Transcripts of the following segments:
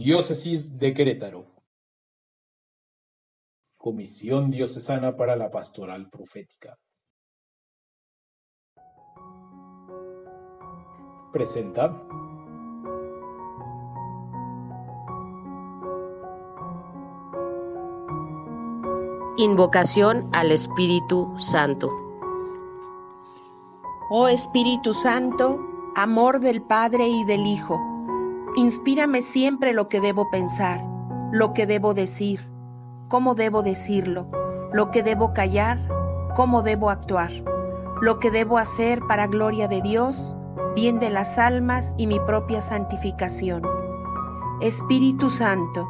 Diócesis de Querétaro. Comisión Diocesana para la Pastoral Profética. Presenta Invocación al Espíritu Santo. Oh Espíritu Santo, amor del Padre y del Hijo, inspírame siempre lo que debo pensar, lo que debo decir, cómo debo decirlo, lo que debo callar, cómo debo actuar, lo que debo hacer para gloria de Dios, bien de las almas y mi propia santificación. Espíritu Santo,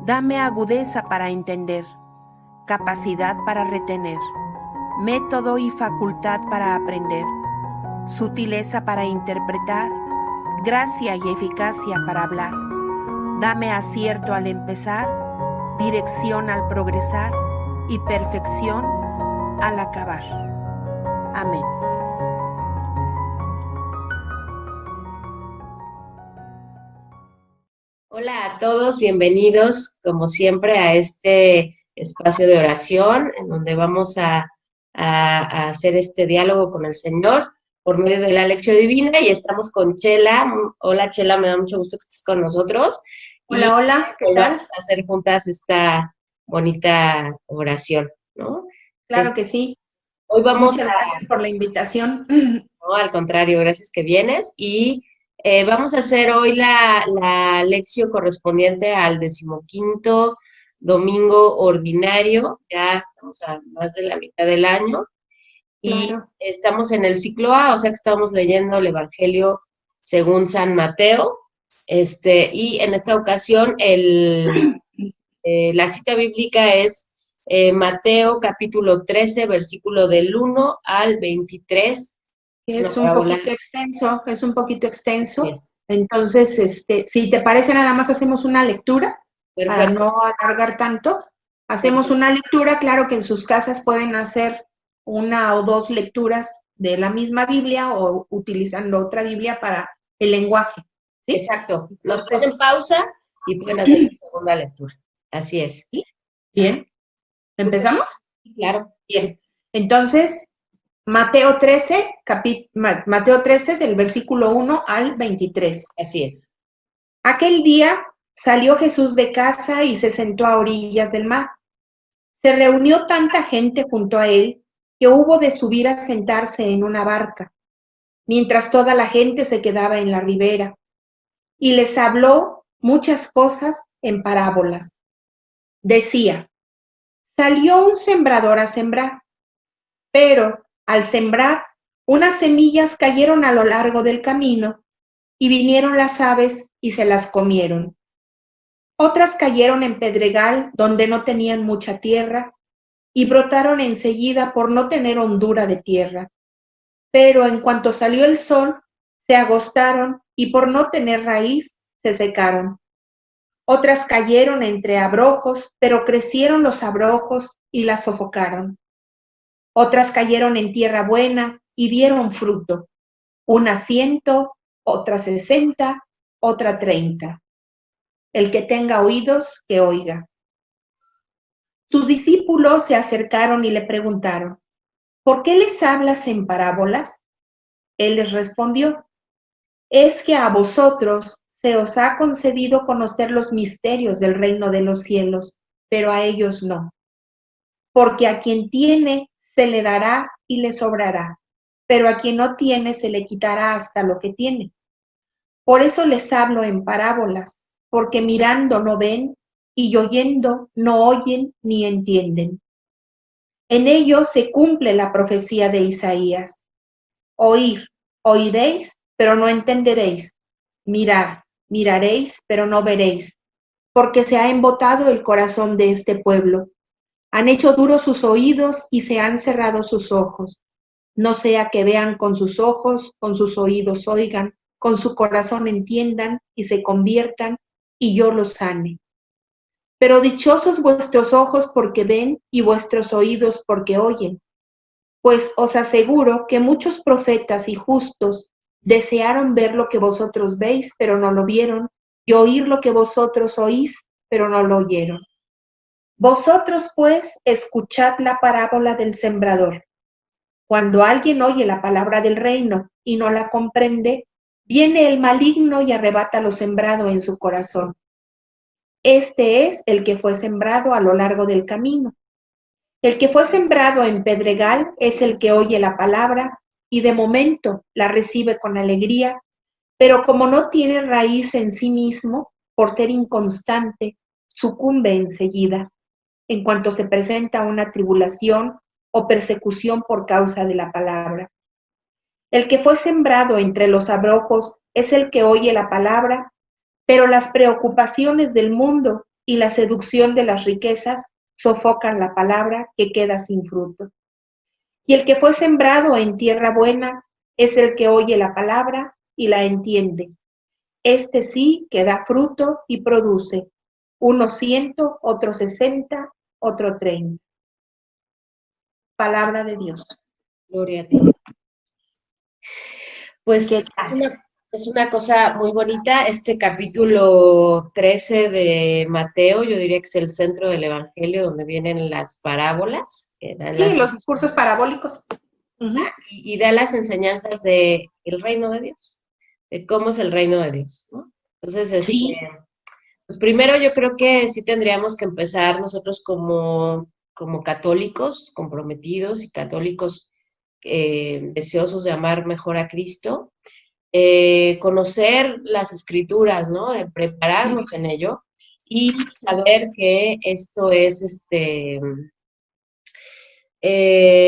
dame agudeza para entender, capacidad para retener, método y facultad para aprender, sutileza para interpretar, gracia y eficacia para hablar. Dame acierto al empezar, dirección al progresar y perfección al acabar. Amén. Hola a todos, bienvenidos como siempre a este espacio de oración en donde vamos a hacer este diálogo con el Señor por medio de la lección divina y estamos con Chela. Hola Chela, me da mucho gusto que estés con nosotros. Hola, hola, ¿qué tal? Vamos a hacer juntas esta bonita oración, ¿no? Claro que sí. Hoy vamos Muchas gracias por la invitación. No, al contrario, gracias que vienes. Y vamos a hacer hoy la lección correspondiente al 15º domingo ordinario. Ya estamos a más de la mitad del año. Y Claro. estamos en el ciclo A, o sea que estamos leyendo el Evangelio según San Mateo. Y en esta ocasión la cita bíblica es Mateo capítulo 13, versículo del 1 al 23. Es un poquito extenso. Bien. Entonces, si te parece, nada más hacemos una lectura. Perfecto. Para no alargar tanto. Hacemos una lectura, claro que en sus casas pueden hacer una o dos lecturas de la misma Biblia o utilizando otra Biblia para el lenguaje. ¿Sí? Exacto. Nos ponen pausa y pueden hacer su segunda lectura. Así es. ¿Sí? Bien. ¿Empezamos? Claro. Bien. Entonces, Mateo 13 del versículo 1 al 23. Así es. Aquel día salió Jesús de casa y se sentó a orillas del mar. Se reunió tanta gente junto a él que hubo de subir a sentarse en una barca, mientras toda la gente se quedaba en la ribera, y les habló muchas cosas en parábolas. Decía, salió un sembrador a sembrar, pero al sembrar, unas semillas cayeron a lo largo del camino, y vinieron las aves y se las comieron. Otras cayeron en pedregal donde no tenían mucha tierra, y brotaron enseguida por no tener hondura de tierra. Pero en cuanto salió el sol, se agostaron y por no tener raíz, se secaron. Otras cayeron entre abrojos, pero crecieron los abrojos y las sofocaron. Otras cayeron en tierra buena y dieron fruto, unas 100, otras 60, otra 30. El que tenga oídos, que oiga. Sus discípulos se acercaron y le preguntaron, ¿por qué les hablas en parábolas? Él les respondió, es que a vosotros se os ha concedido conocer los misterios del reino de los cielos, pero a ellos no. Porque a quien tiene se le dará y le sobrará, pero a quien no tiene se le quitará hasta lo que tiene. Por eso les hablo en parábolas, porque mirando no ven y oyendo no oyen ni entienden. En ello se cumple la profecía de Isaías. Oír, oiréis, pero no entenderéis. Mirar, miraréis, pero no veréis, porque se ha embotado el corazón de este pueblo. Han hecho duros sus oídos y se han cerrado sus ojos. No sea que vean con sus ojos, con sus oídos oigan, con su corazón entiendan y se conviertan, y yo los sane. Pero dichosos vuestros ojos porque ven y vuestros oídos porque oyen. Pues os aseguro que muchos profetas y justos desearon ver lo que vosotros veis, pero no lo vieron, y oír lo que vosotros oís, pero no lo oyeron. Vosotros, pues, escuchad la parábola del sembrador. Cuando alguien oye la palabra del reino y no la comprende, viene el maligno y arrebata lo sembrado en su corazón. Este es el que fue sembrado a lo largo del camino. El que fue sembrado en pedregal es el que oye la palabra y de momento la recibe con alegría, pero como no tiene raíz en sí mismo, por ser inconstante, sucumbe enseguida, en cuanto se presenta una tribulación o persecución por causa de la palabra. El que fue sembrado entre los abrojos es el que oye la palabra, pero las preocupaciones del mundo y la seducción de las riquezas sofocan la palabra que queda sin fruto. Y el que fue sembrado en tierra buena es el que oye la palabra y la entiende. Este sí que da fruto y produce, uno 100, otro 60, otro 30. Palabra de Dios. Gloria a ti. Pues es una cosa muy bonita. Este capítulo 13 de Mateo, yo diría que es el centro del Evangelio, donde vienen las parábolas. Los discursos parabólicos. Y da las enseñanzas del reino de Dios, de cómo es el reino de Dios, ¿no? Entonces, pues primero yo creo que sí tendríamos que empezar nosotros como católicos comprometidos y católicos deseosos de amar mejor a Cristo, conocer las escrituras, ¿no? Prepararnos en ello y saber que esto es,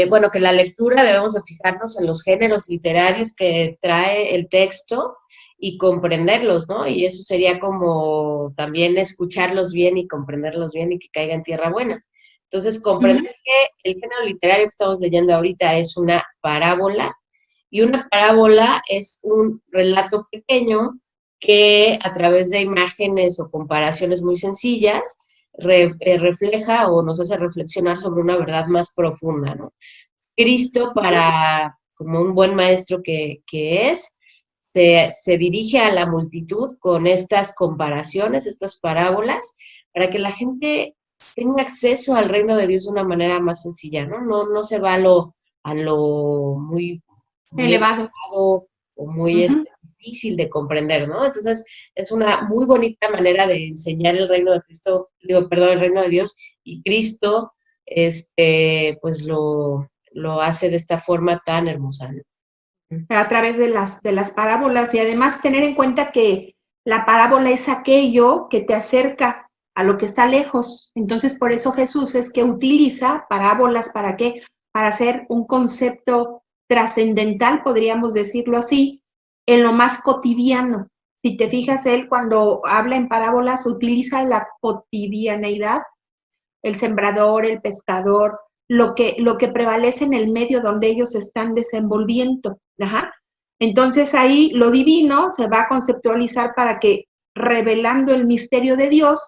bueno, que la lectura debemos de fijarnos en los géneros literarios que trae el texto y comprenderlos, ¿no? Y eso sería como también escucharlos bien y comprenderlos bien y que caiga en tierra buena. Entonces, comprender que el género literario que estamos leyendo ahorita es una parábola, y una parábola es un relato pequeño que a través de imágenes o comparaciones muy sencillas refleja o nos hace reflexionar sobre una verdad más profunda, ¿no? Cristo, como un buen maestro que es, se dirige a la multitud con estas comparaciones, estas parábolas, para que la gente tenga acceso al reino de Dios de una manera más sencilla, ¿no? No se va a lo muy elevado o muy difícil de comprender, ¿no? Entonces, es una muy bonita manera de enseñar el reino de Cristo, el reino de Dios, y Cristo, pues lo hace de esta forma tan hermosa, ¿no? A través de las parábolas, y además tener en cuenta que la parábola es aquello que te acerca a lo que está lejos. Entonces, por eso Jesús es que utiliza parábolas, ¿para qué? Para hacer un concepto trascendental, podríamos decirlo así, en lo más cotidiano. Si te fijas, él cuando habla en parábolas utiliza la cotidianeidad, el sembrador, el pescador, lo que prevalece en el medio donde ellos se están desenvolviendo. Entonces ahí lo divino se va a conceptualizar para que, revelando el misterio de Dios,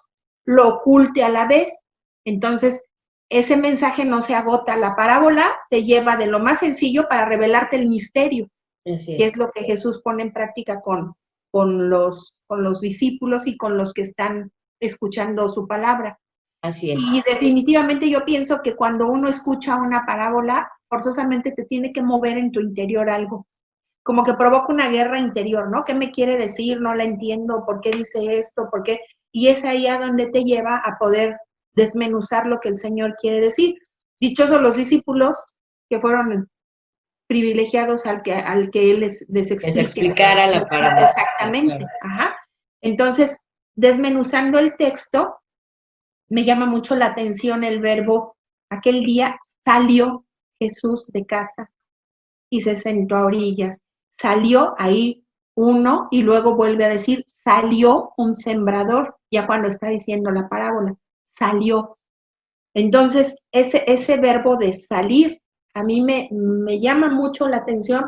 lo oculte a la vez. Entonces, ese mensaje no se agota. La parábola te lleva de lo más sencillo para revelarte el misterio, que es lo que Jesús pone en práctica con los discípulos y con los que están escuchando su palabra. Así es. Y definitivamente yo pienso que cuando uno escucha una parábola, forzosamente te tiene que mover en tu interior algo. Como que provoca una guerra interior, ¿no? ¿Qué me quiere decir? No la entiendo. ¿Por qué dice esto? ¿Por qué? Y es ahí a donde te lleva a poder desmenuzar lo que el Señor quiere decir. Dichosos los discípulos que fueron privilegiados al que Él les explicara la parábola. Exactamente. Entonces, desmenuzando el texto, me llama mucho la atención el verbo, aquel día salió Jesús de casa y se sentó a orillas. Salió ahí uno y luego vuelve a decir, salió un sembrador, ya cuando está diciendo la parábola, salió. Entonces, ese verbo de salir, a mí me llama mucho la atención,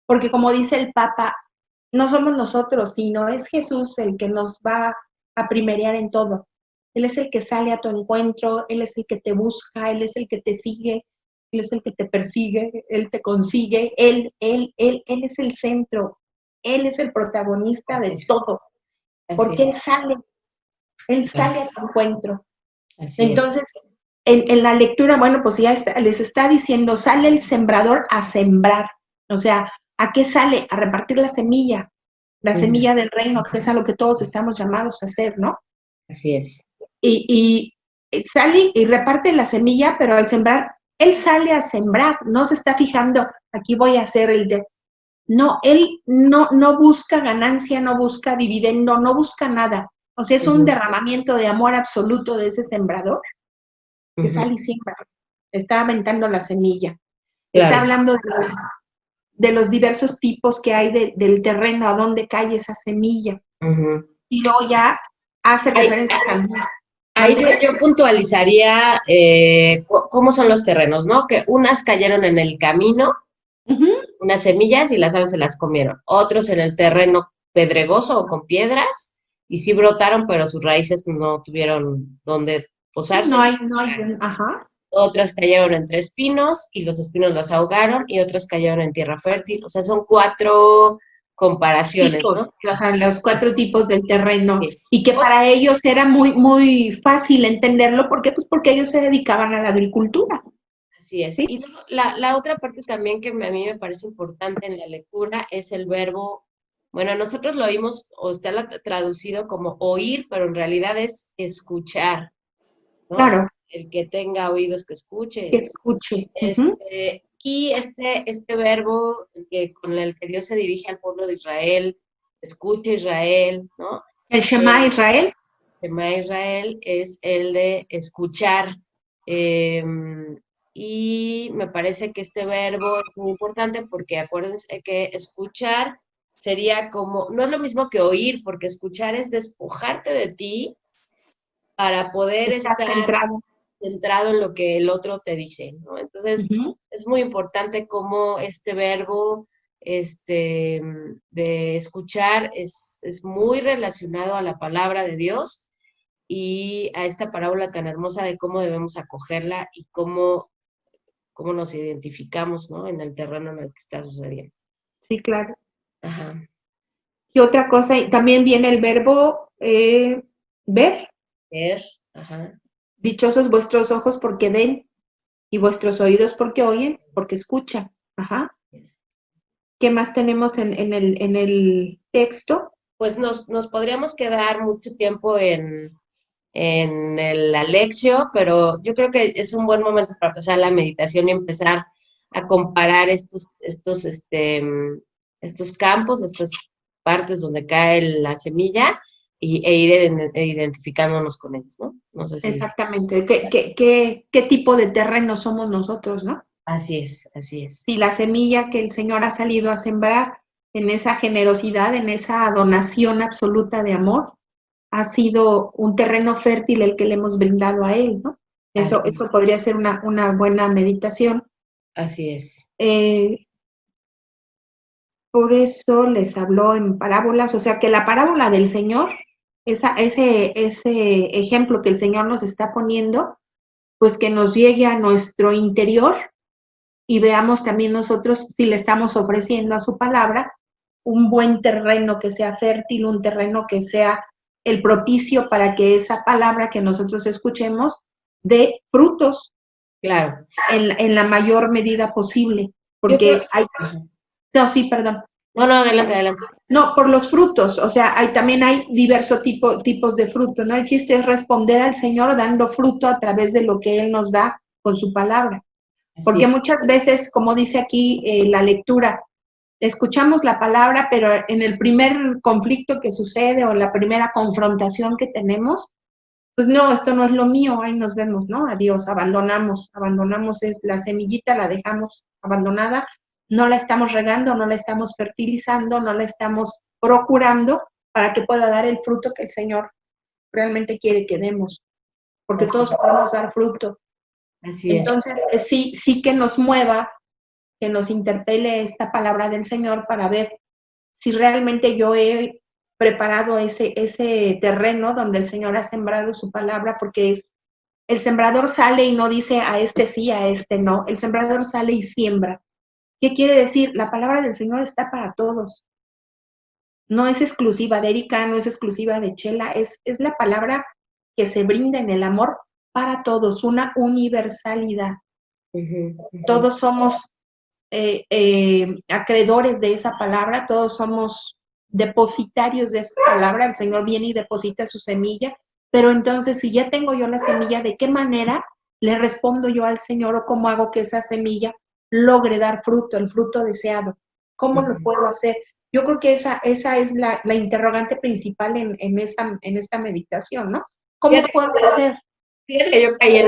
porque como dice el Papa, no somos nosotros, sino es Jesús el que nos va a primerear en todo. Él es el que sale a tu encuentro, Él es el que te busca, Él es el que te sigue, Él es el que te persigue, Él te consigue, Él es el centro, Él es el protagonista de todo. porque es. Él sale a tu encuentro. Así Entonces, en la lectura, bueno, pues ya les está diciendo, sale el sembrador a sembrar. O sea, ¿a qué sale? A repartir la semilla del reino, que es a lo que todos estamos llamados a hacer, ¿no? así es. Y sale y reparte la semilla, pero al sembrar, él sale a sembrar, no se está fijando, aquí voy a hacer No, él no busca ganancia, no busca dividendo, no busca nada. O sea, es un derramamiento de amor absoluto de ese sembrador que sale y siembra. Está aventando la semilla. Claro. Está hablando de los diversos tipos que hay del terreno, a dónde cae esa semilla. Y luego ya hace referencia también. Ahí yo puntualizaría cómo son los terrenos, ¿no? Que unas cayeron en el camino, unas semillas y las aves se las comieron. Otros en el terreno pedregoso o con piedras y sí brotaron, pero sus raíces no tuvieron dónde posarse. No hay, ajá. Otras cayeron entre espinos y los espinos las ahogaron y otras cayeron en tierra fértil. O sea, son 4 comparaciones, tipos, ¿no? Ajá, los 4 tipos del terreno. Sí. Y que para ellos era muy, muy fácil entenderlo. ¿Por qué? Pues porque ellos se dedicaban a la agricultura. Así es. ¿Sí? Y luego, la otra parte también que a mí me parece importante en la lectura es el verbo, bueno, nosotros lo oímos o está traducido como oír, pero en realidad es escuchar, ¿no? Claro. El que tenga oídos que escuche. Que escuche. Y este verbo con el que Dios se dirige al pueblo de Israel, escucha Israel, ¿no? El Shema Israel. Shema Israel es el de escuchar. Y me parece que este verbo es muy importante porque acuérdense que escuchar sería como, no es lo mismo que oír, porque escuchar es despojarte de ti para poder estar centrado en lo que el otro te dice, ¿no? Entonces, es muy importante cómo este verbo de escuchar es muy relacionado a la palabra de Dios y a esta parábola tan hermosa de cómo debemos acogerla y cómo nos identificamos, ¿no? En el terreno en el que está sucediendo. Sí, claro. Ajá. Y otra cosa, también viene el verbo ver. Ver, ajá. Dichosos vuestros ojos porque ven y vuestros oídos porque oyen, porque escuchan. Ajá. Yes. ¿Qué más tenemos en el texto? Pues nos podríamos quedar mucho tiempo en el Alexio, pero yo creo que es un buen momento para empezar la meditación y empezar a comparar estos campos, estas partes donde cae la semilla e ir identificándonos con ellos, ¿no? No sé si... Exactamente. ¿Qué tipo de terreno somos nosotros, no? Así es, así es. Si la semilla que el Señor ha salido a sembrar en esa generosidad, en esa donación absoluta de amor, ha sido un terreno fértil el que le hemos brindado a Él, ¿no? Eso podría ser una buena meditación. Así es. Por eso les habló en parábolas, o sea que la parábola del Señor, ese ejemplo que el Señor nos está poniendo, pues que nos llegue a nuestro interior y veamos también nosotros si le estamos ofreciendo a su palabra un buen terreno que sea fértil, un terreno que sea el propicio para que esa palabra que nosotros escuchemos dé frutos. Claro. En la mayor medida posible. Porque hay... No, sí, perdón. No, adelante. No, por los frutos, o sea, también hay diversos tipos de frutos, ¿no? El chiste es responder al Señor dando fruto a través de lo que Él nos da con su palabra. Porque muchas veces, como dice aquí la lectura, escuchamos la palabra, pero en el primer conflicto que sucede o la primera confrontación que tenemos, pues no, esto no es lo mío, ahí nos vemos, ¿no? Adiós, abandonamos la semillita, la dejamos abandonada, no la estamos regando, no la estamos fertilizando, no la estamos procurando para que pueda dar el fruto que el Señor realmente quiere que demos, porque todos podemos dar fruto. Así Entonces, sí que nos mueva, que nos interpele esta palabra del Señor para ver si realmente yo he preparado ese terreno donde el Señor ha sembrado su palabra, porque el sembrador sale y no dice a este sí, a este no. El sembrador sale y siembra. ¿Qué quiere decir? La palabra del Señor está para todos. No es exclusiva de Erika, no es exclusiva de Chela, es la palabra que se brinda en el amor para todos, una universalidad. Todos somos acreedores de esa palabra, todos somos depositarios de esa palabra. El Señor viene y deposita su semilla, pero entonces si ya tengo yo la semilla, ¿de qué manera le respondo yo al Señor o cómo hago que esa semilla logre dar fruto, el fruto deseado? ¿Cómo lo puedo hacer? Yo creo que esa es la interrogante principal en esta meditación, ¿no? ¿Cómo puedo hacer? Fíjate que yo caí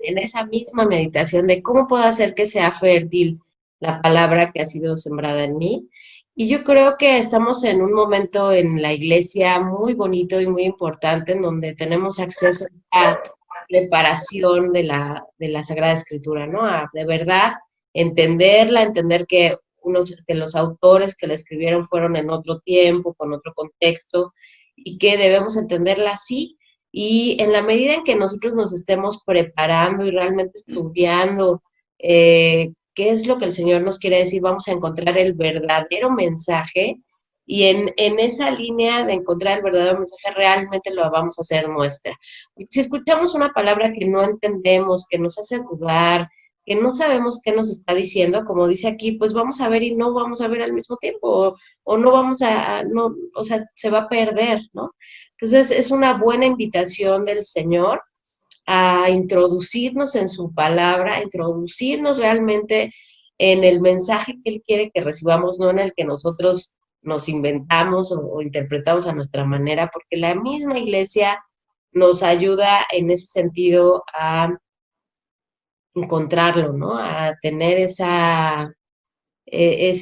en esa misma meditación de cómo puedo hacer que sea fértil la palabra que ha sido sembrada en mí. Y yo creo que estamos en un momento en la iglesia muy bonito y muy importante en donde tenemos acceso a preparación de la Sagrada Escritura, ¿no? A de verdad entenderla, entender que los autores que la escribieron fueron en otro tiempo, con otro contexto, y que debemos entenderla así. Y en la medida en que nosotros nos estemos preparando y realmente estudiando qué es lo que el Señor nos quiere decir, vamos a encontrar el verdadero mensaje, y en esa línea de encontrar el verdadero mensaje realmente lo vamos a hacer nuestra. Si escuchamos una palabra que no entendemos, que nos hace dudar, que no sabemos qué nos está diciendo, como dice aquí, pues vamos a ver y no vamos a ver al mismo tiempo, o no vamos no, o sea, se va a perder, ¿no? Entonces es una buena invitación del Señor a introducirnos en su palabra, a introducirnos realmente en el mensaje que Él quiere que recibamos, no en el que nosotros nos inventamos o interpretamos a nuestra manera, porque la misma iglesia nos ayuda en ese sentido a encontrarlo, ¿no? A tener ese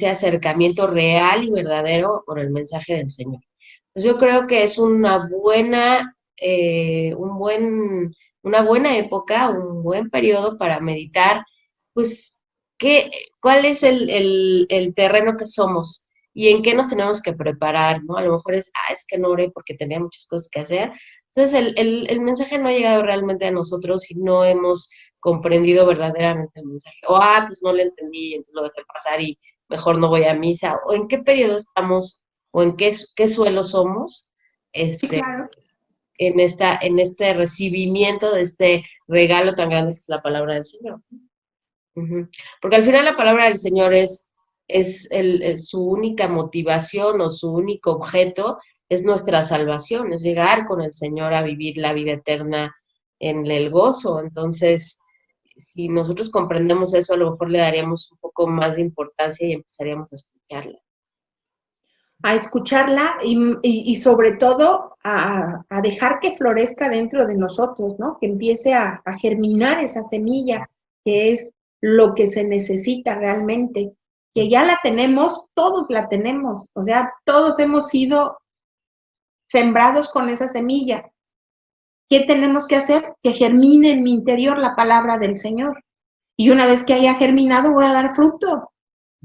acercamiento real y verdadero con el mensaje del Señor. Entonces yo creo que es una buena época, un buen periodo para meditar, pues, cuál es el terreno que somos y en qué nos tenemos que preparar, ¿no? A lo mejor es que no oré porque tenía muchas cosas que hacer. Entonces el mensaje no ha llegado realmente a nosotros y no hemos comprendido verdaderamente el mensaje. O, pues no lo entendí, entonces lo dejé pasar y mejor no voy a misa. O en qué periodo estamos, o en qué suelo somos, Sí, claro. en este recibimiento de este regalo tan grande que es la palabra del Señor. Porque al final la palabra del Señor es su única motivación o su único objeto es nuestra salvación, es llegar con el Señor a vivir la vida eterna en el gozo. Entonces, si nosotros comprendemos eso, a lo mejor le daríamos un poco más de importancia y empezaríamos a escucharla. A escucharla y sobre todo a dejar que florezca dentro de nosotros, ¿no? Que empiece a germinar esa semilla, que es lo que se necesita realmente. Que ya la tenemos, todos la tenemos, o sea, todos hemos sido sembrados con esa semilla. ¿Qué tenemos que hacer? Que germine en mi interior la palabra del Señor. Y una vez que haya germinado, voy a dar fruto.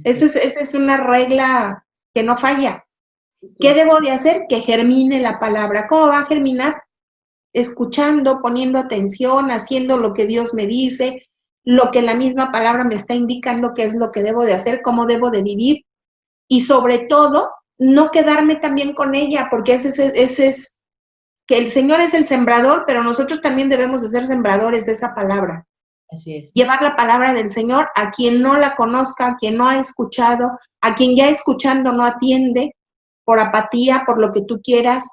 Esa es una regla que no falla. ¿Qué debo de hacer? Que germine la palabra. ¿Cómo va a germinar? Escuchando, poniendo atención, haciendo lo que Dios me dice, lo que la misma palabra me está indicando que es lo que debo de hacer, cómo debo de vivir. Y sobre todo, no quedarme también con ella, porque ese es que el Señor es el sembrador, pero nosotros también debemos de ser sembradores de esa palabra. Así es. Llevar la palabra del Señor a quien no la conozca, a quien no ha escuchado, a quien ya escuchando no atiende, por apatía, por lo que tú quieras.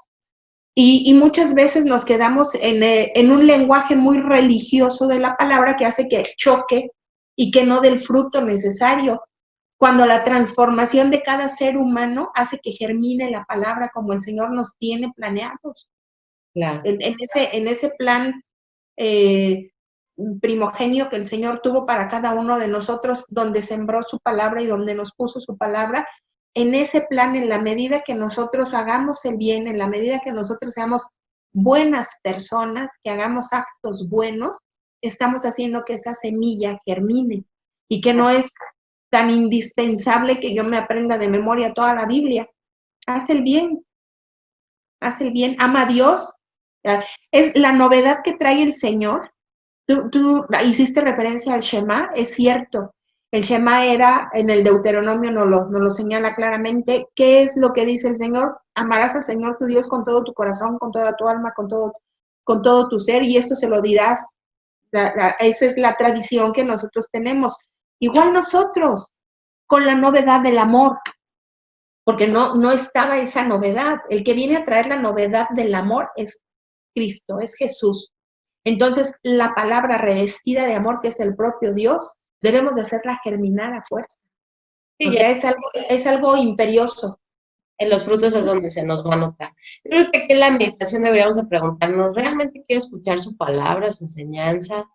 Y muchas veces nos quedamos en un lenguaje muy religioso de la palabra que hace que choque y que no dé el fruto necesario. Cuando la transformación de cada ser humano hace que germine la palabra como el Señor nos tiene planeados. Claro. En ese plan primogenio que el Señor tuvo para cada uno de nosotros, donde sembró su palabra y donde nos puso su palabra, en ese plan, en la medida que nosotros hagamos el bien, en la medida que nosotros seamos buenas personas, que hagamos actos buenos, estamos haciendo que esa semilla germine y que no es tan indispensable que yo me aprenda de memoria toda la Biblia. Haz el bien, ama a Dios. Es la novedad que trae el Señor. Tú hiciste referencia al Shema, es cierto. El Shema era, en el Deuteronomio nos lo señala claramente, ¿qué es lo que dice el Señor? Amarás al Señor tu Dios con todo tu corazón, con toda tu alma, con todo tu ser, y esto se lo dirás. Esa es la tradición que nosotros tenemos. Igual nosotros, con la novedad del amor, porque no estaba esa novedad. El que viene a traer la novedad del amor es Cristo, es Jesús. Entonces, la palabra revestida de amor, que es el propio Dios, debemos de hacerla germinar a fuerza. Sí, O sea, es algo imperioso. en los frutos es donde se nos va a notar. Yo creo que aquí en la meditación deberíamos de preguntarnos, ¿realmente quiero escuchar su palabra, su enseñanza?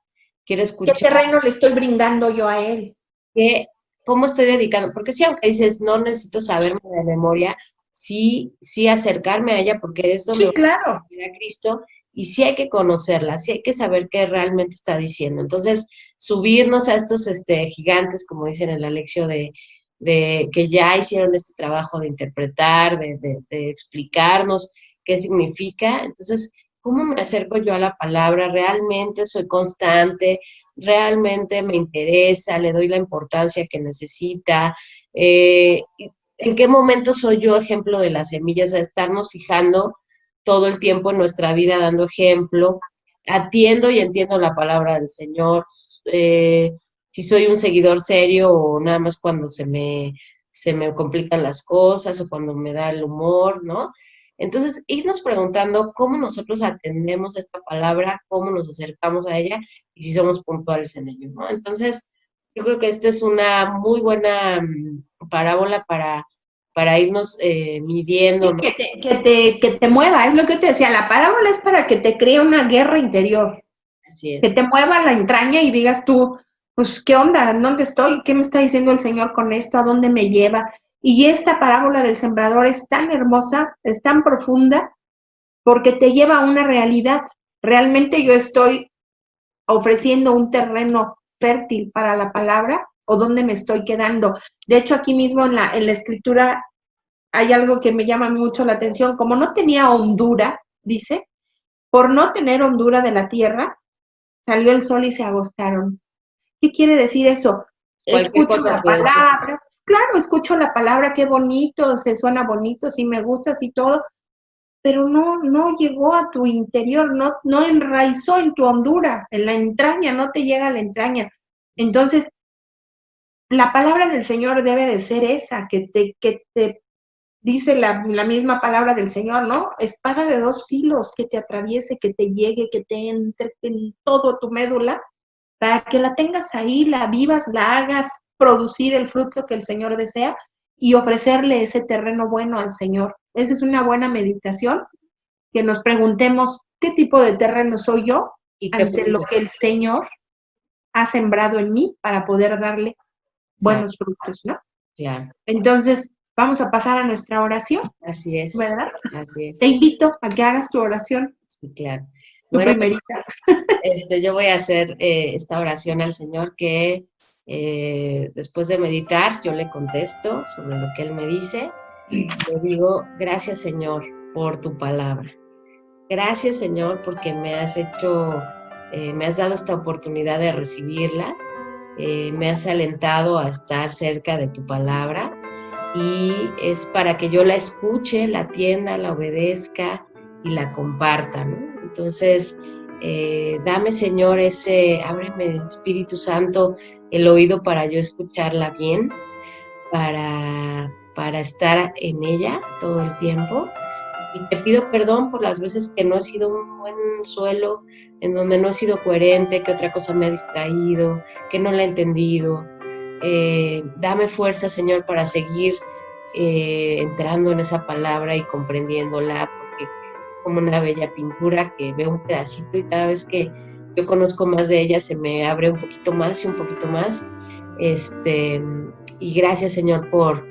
¿Quiero ¿Qué escuchar terreno le estoy brindando yo a Él? cómo estoy dedicando? Porque sí, aunque dices, no necesito saberme de memoria, sí acercarme a ella, porque es donde Sí, claro. va a Cristo, y sí hay que conocerla, sí hay que saber qué realmente está diciendo. Entonces, subirnos a estos gigantes, como dicen en la lección de que ya hicieron este trabajo de interpretar, de explicarnos qué significa. Entonces, ¿cómo me acerco yo a la palabra? ¿Realmente soy constante? ¿Realmente me interesa? ¿Le doy la importancia que necesita? ¿En qué momento soy yo ejemplo de las semillas? O sea, estarnos fijando todo el tiempo en nuestra vida dando ejemplo. Atiendo y entiendo la palabra del Señor. Si soy un seguidor serio o nada más cuando se me complican las cosas o cuando me da el humor, ¿no? Entonces, irnos preguntando cómo nosotros atendemos esta palabra, cómo nos acercamos a ella y si somos puntuales en ello, ¿no? Entonces, yo creo que esta es una muy buena parábola para irnos midiendo, ¿no? Que te mueva, es lo que te decía, la parábola es para que te cree una guerra interior, Así que es. te mueva la entraña y digas tú, pues, ¿qué onda? ¿Dónde estoy? ¿Qué me está diciendo el Señor con esto? ¿A dónde me lleva? Y esta parábola del sembrador es tan hermosa, es tan profunda, porque te lleva a una realidad. Realmente yo estoy ofreciendo un terreno fértil para la palabra o dónde me estoy quedando. De hecho, aquí mismo en la escritura hay algo que me llama mucho la atención. Como no tenía hondura, dice, por no tener hondura de la tierra, salió el sol y se agostaron. ¿Qué quiere decir eso? Cualquier Escucho cosa la puede ser. palabra, claro, escucho la palabra, qué bonito, se suena bonito, sí me gusta, así todo, pero no llegó a tu interior, no enraizó en tu hondura, en la entraña, no te llega a la entraña. Entonces, la palabra del Señor debe de ser esa, que te dice la misma palabra del Señor, ¿no? Espada de dos filos, que te atraviese, que te llegue, que te entre en todo tu médula, para que la tengas ahí, la vivas, la hagas producir el fruto que el Señor desea y ofrecerle ese terreno bueno al Señor. Esa es una buena meditación, que nos preguntemos qué tipo de terreno soy yo ¿Y qué ante lo fruto? que el Señor ha sembrado en mí para poder darle Claro, buenos frutos, ¿no? claro. Entonces, vamos a pasar a nuestra oración, Así es. ¿verdad? Así es. Te invito a que hagas tu oración, Sí, claro. tu Bueno, pues, primerita. yo voy a hacer esta oración al Señor que después de meditar yo le contesto sobre lo que Él me dice. Le digo, gracias Señor por tu palabra. Gracias Señor porque me has me has dado esta oportunidad de recibirla. Me has alentado a estar cerca de tu palabra y es para que yo la escuche, la atienda, la obedezca y la comparta, ¿no? Entonces, dame, Señor, ábreme, Espíritu Santo, el oído para yo escucharla bien, para estar en ella todo el tiempo. Y te pido perdón por las veces que no he sido un buen suelo, en donde no he sido coherente, que otra cosa me ha distraído, que no la he entendido. Dame fuerza, Señor, para seguir entrando en esa palabra y comprendiéndola, porque es como una bella pintura que veo un pedacito y cada vez que yo conozco más de ella se me abre un poquito más y un poquito más. Y gracias, Señor, por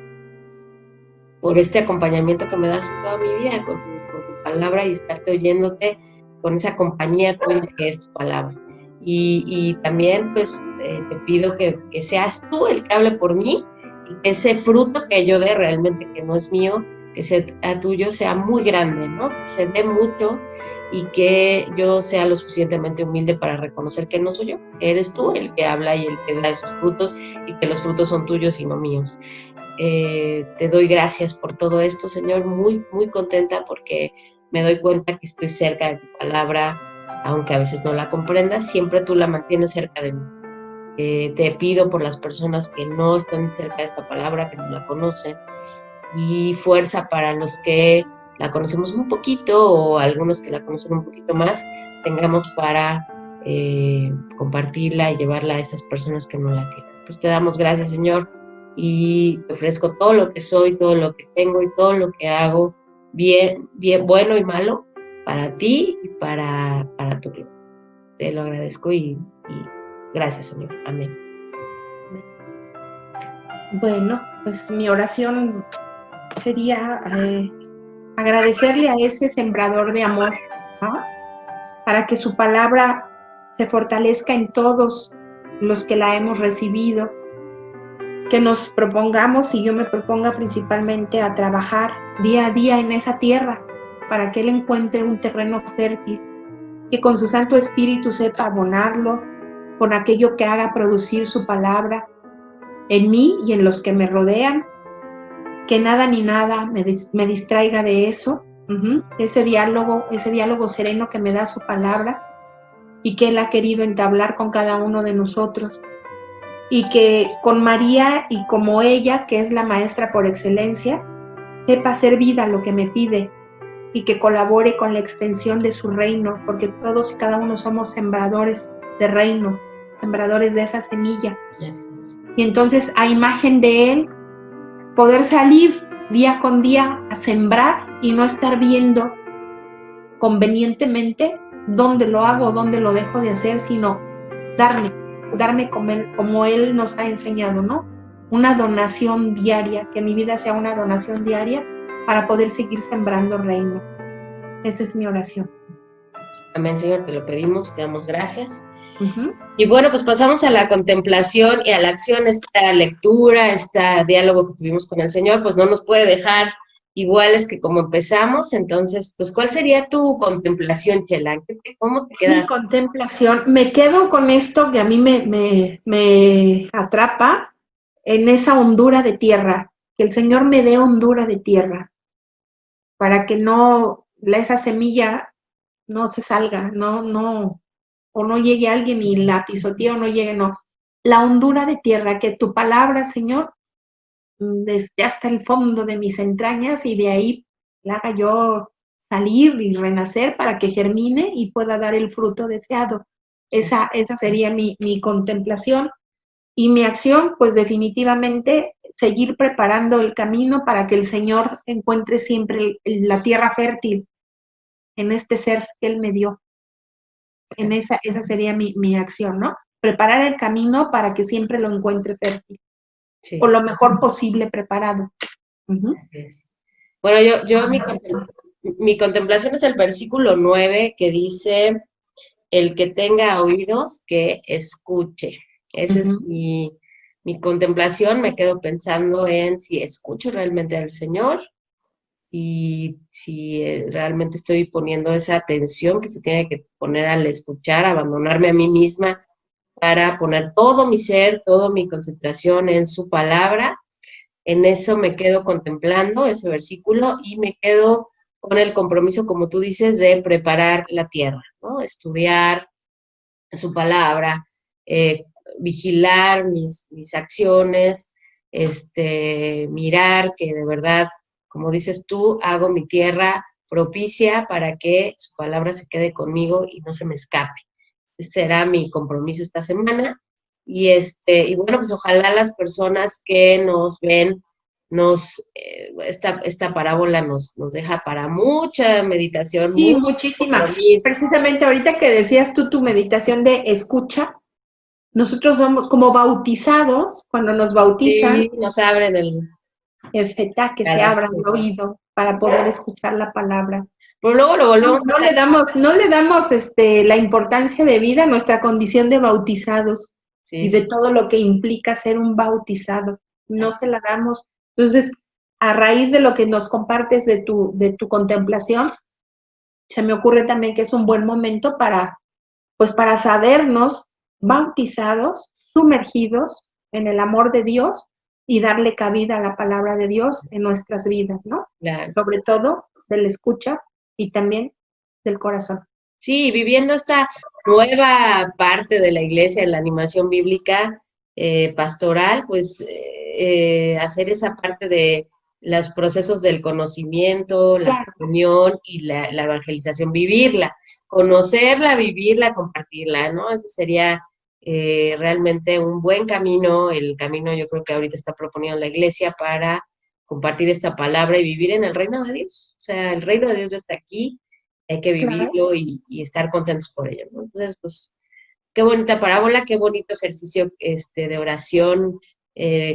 este acompañamiento que me das toda mi vida con tu palabra y estarte oyéndote con esa compañía tuya que es tu palabra. Y también pues te pido que seas tú el que hable por mí y que ese fruto que yo dé realmente, que no es mío, que sea tuyo, sea muy grande, ¿no? Que se dé mucho y que yo sea lo suficientemente humilde para reconocer que no soy yo, que eres tú el que habla y el que da esos frutos, y que los frutos son tuyos y no míos. Te doy gracias por todo esto, Señor, muy, muy contenta porque me doy cuenta que estoy cerca de tu palabra, aunque a veces no la comprendas, siempre tú la mantienes cerca de mí. Te pido por las personas que no están cerca de esta palabra, que no la conocen, y fuerza para los que la conocemos un poquito o algunos que la conocen un poquito más, tengamos para compartirla y llevarla a esas personas que no la tienen. Pues te damos gracias, Señor, y te ofrezco todo lo que soy, todo lo que tengo y todo lo que hago, bien, bien, bueno y malo, para ti y para tu gloria. Te lo agradezco y gracias, Señor. Amén. Bueno, pues mi oración sería agradecerle a ese sembrador de amor, ¿no? Para que su palabra se fortalezca en todos los que la hemos recibido, que nos propongamos, y yo me proponga principalmente, a trabajar día a día en esa tierra, para que Él encuentre un terreno fértil, que con su Santo Espíritu sepa abonarlo con aquello que haga producir su palabra en mí y en los que me rodean, que nada ni nada me distraiga de eso, ese diálogo sereno que me da su palabra y que Él ha querido entablar con cada uno de nosotros, y que con María y como ella, que es la maestra por excelencia, sepa hacer vida lo que me pide y que colabore con la extensión de su reino, porque todos y cada uno somos sembradores de reino, sembradores de esa semilla. Y entonces, a imagen de Él, poder salir día con día a sembrar y no estar viendo convenientemente dónde lo hago, dónde lo dejo de hacer, sino darme como Él nos ha enseñado, ¿no? Una donación diaria, que mi vida sea una donación diaria para poder seguir sembrando reino. Esa es mi oración. Amén, Señor, te lo pedimos, te damos gracias. Y bueno, pues pasamos a la contemplación y a la acción. Esta lectura, este diálogo que tuvimos con el Señor, pues no nos puede dejar iguales que como empezamos. Entonces, pues, ¿cuál sería tu contemplación, Chela? ¿Cómo te quedas? Mi contemplación, me quedo con esto que a mí me atrapa, en esa hondura de tierra, que el Señor me dé hondura de tierra, para que esa semilla no se salga, o no llegue alguien y la pisotee o no llegue, no. La hondura de tierra, que tu palabra, Señor, desde hasta el fondo de mis entrañas, y de ahí la haga yo salir y renacer para que germine y pueda dar el fruto deseado. Esa sería mi contemplación. Y mi acción, pues definitivamente, seguir preparando el camino para que el Señor encuentre siempre la tierra fértil en este ser que Él me dio. Esa sería mi acción, ¿no? Preparar el camino para que siempre lo encuentre fértil. Sí. O lo mejor posible preparado. Bueno, mi contemplación es el versículo 9, que dice: el que tenga oídos, que escuche. Esa es mi contemplación. Me quedo pensando en si escucho realmente al Señor, y si realmente estoy poniendo esa atención que se tiene que poner al escuchar, abandonarme a mí misma para poner todo mi ser, toda mi concentración en su palabra. En eso me quedo contemplando ese versículo, y me quedo con el compromiso, como tú dices, de preparar la tierra, ¿no? Estudiar su palabra, vigilar mis acciones, mirar que de verdad, como dices tú, hago mi tierra propicia para que su palabra se quede conmigo y no se me escape. Ese será mi compromiso esta semana. Y bueno, pues ojalá las personas que nos ven, esta parábola nos deja para mucha meditación. Sí, muchísima. Precisamente ahorita que decías tú tu meditación de escucha, nosotros somos como bautizados, cuando nos bautizan. Sí, nos abren el efetá, que se abra el oído para poder escuchar la palabra. Pero luego lo volvemos. No le damos la importancia de vida a nuestra condición de bautizados, y de todo lo que implica ser un bautizado. No se la damos. Entonces, a raíz de lo que nos compartes de tu contemplación, se me ocurre también que es un buen momento pues para sabernos bautizados, sumergidos en el amor de Dios y darle cabida a la palabra de Dios en nuestras vidas, ¿no? Claro. Sobre todo de la escucha y también del corazón. Sí, viviendo esta nueva parte de la iglesia en la animación bíblica pastoral, pues hacer esa parte de los procesos del conocimiento, la comunión y la evangelización, vivirla, conocerla, vivirla, compartirla, ¿no? Ese sería realmente un buen camino, el camino yo creo que ahorita está proponiendo la iglesia para compartir esta palabra y vivir en el reino de Dios. O sea, el reino de Dios ya está aquí, hay que vivirlo y estar contentos por ello, ¿no? Entonces, pues, qué bonita parábola, qué bonito ejercicio de oración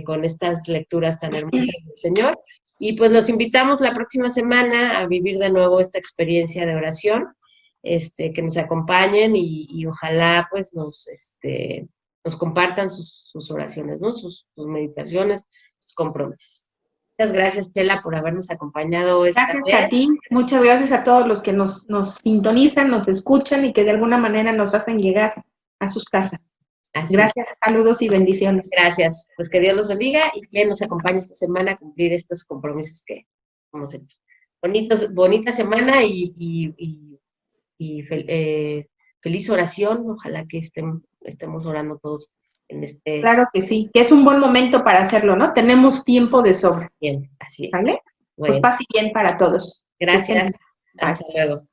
con estas lecturas tan hermosas del Señor. Y pues los invitamos la próxima semana a vivir de nuevo esta experiencia de oración, que nos acompañen y ojalá pues nos compartan sus oraciones, ¿no? Sus meditaciones, sus compromisos. Muchas gracias, Chela, por habernos acompañado esta Gracias vez. a ti, muchas gracias a todos los que nos sintonizan, nos escuchan y que de alguna manera nos hacen llegar a sus casas. Gracias, saludos y bendiciones. Gracias, pues que Dios los bendiga y que nos acompañe esta semana a cumplir estos compromisos que hemos hecho. Bonita semana y feliz oración, ojalá que estemos orando todos en este... Claro que sí, que es un buen momento para hacerlo, ¿no? Tenemos tiempo de sobra. Bien, así es. ¿Vale? Bueno. Pues paz y bien para todos. Gracias. Hasta luego.